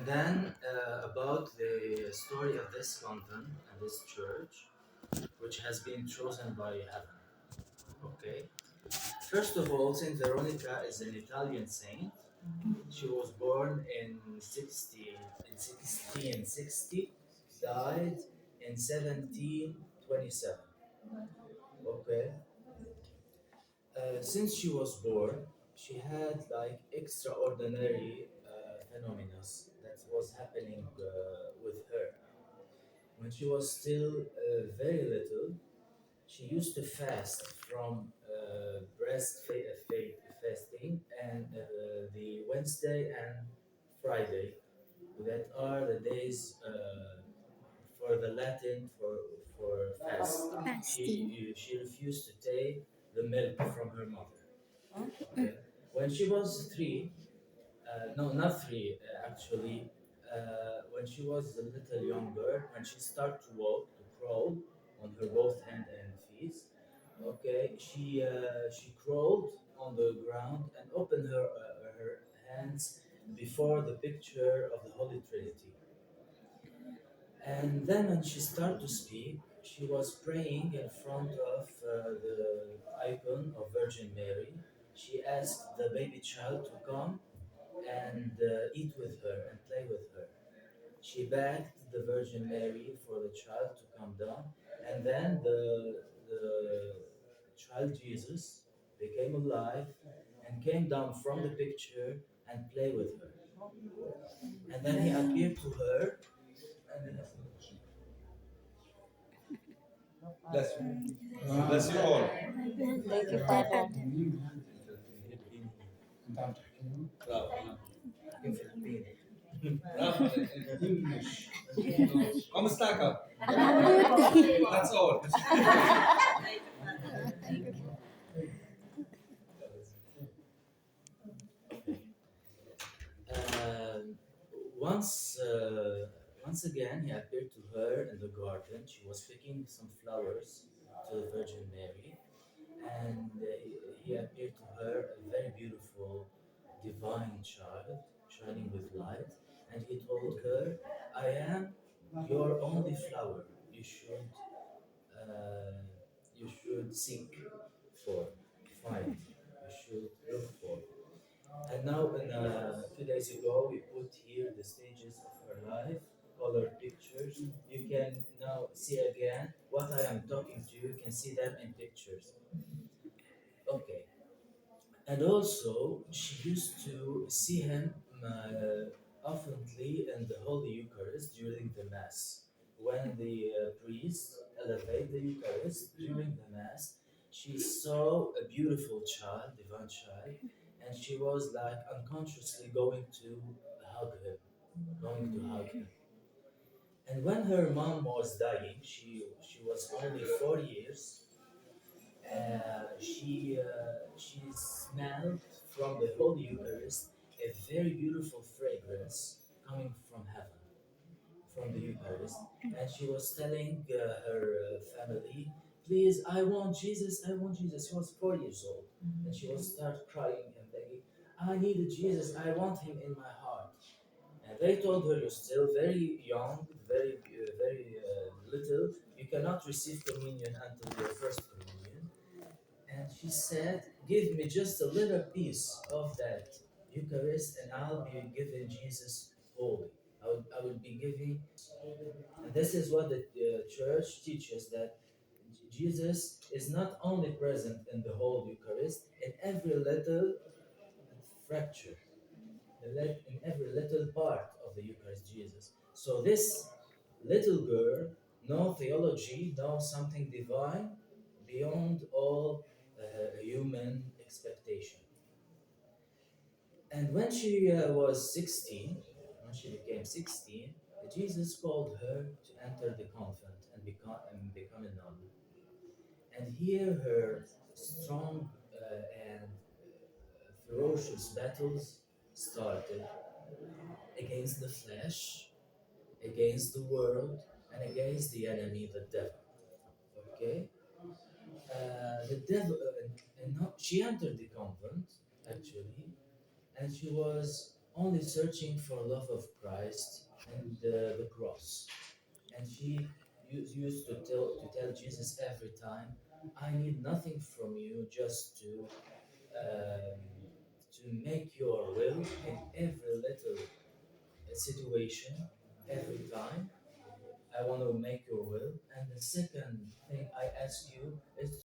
Then about the story of this convent and this church, which has been chosen by heaven. Okay. First of all, Saint Veronica is an Italian saint. She was born in 1660, died in 1727. Okay. Since she was born, she had like extraordinary phenomena that was happening with her. When she was still very little, she used to fast from fasting and the Wednesday and Friday. That are the days for the Latin for fast. Fasting. She refused to take the milk from her mother. Okay. When she was three, no, not three, actually. When she was a little younger, when she started to walk, to crawl on her both hand and feet, okay, she crawled on the ground and opened her hands before the picture of the Holy Trinity. And then when she started to speak, she was praying in front of the icon of Virgin Mary. She asked the baby child to come and eat with her and play with her. She begged the Virgin Mary for the child to come down, and then the child Jesus became alive and came down from the picture and played with her. And then he appeared to her and Bless you. Bless you all. Thank you, Father. Bravo. Filipino. Bravo. English. Come stacca. Mabuti. That's all. Um, once, uh, once again, he appeared to her in the garden. She was picking some flowers to the Virgin Mary, and he appeared to her a very beautiful, divine child, shining with light. And he told her, "I am your only flower. Uh, you should seek for, find. You should look for." And now, 2 days ago, we put here the stages of her life, color pictures. You can now see again what I am talking to you. You can see them in pictures. Okay. And also, she used to see him oftenly in the Holy Eucharist during the Mass. When the priest elevate the Eucharist during the Mass, she saw a beautiful child, divine child, and she was like unconsciously going to hug him. And when her mom was dying, she was only 4 years. She smelled from the Holy Eucharist a very beautiful fragrance coming from heaven, from the Eucharist, and she was telling her family, "Please, I want Jesus, I want Jesus." She was 4 years old, and she was start crying and begging, "I need a Jesus, I want him in my heart." And they told her, "You're still very young, very little. You cannot receive communion until your first communion." And she said, "Give me just a little piece of that Eucharist, and I'll be giving Jesus holy. I will be giving." And this is what the church teaches, that Jesus is not only present in the whole Eucharist, in every little fracture, in every little part of the Eucharist, Jesus. So this little girl, no theology, no something divine beyond all human expectation. And when she was 16, when she became 16, Jesus called her to enter the convent and become a nun. And here her strong and ferocious battles started against the flesh, against the world, and against the enemy, the devil. Okay? The devil, and no, she entered the convent, actually, and she was only searching for love of Christ and the cross. And she used to tell Jesus every time, "I need nothing from you, just um, to make your will in every little situation, every time. I want to make your will. And the second thing I ask you is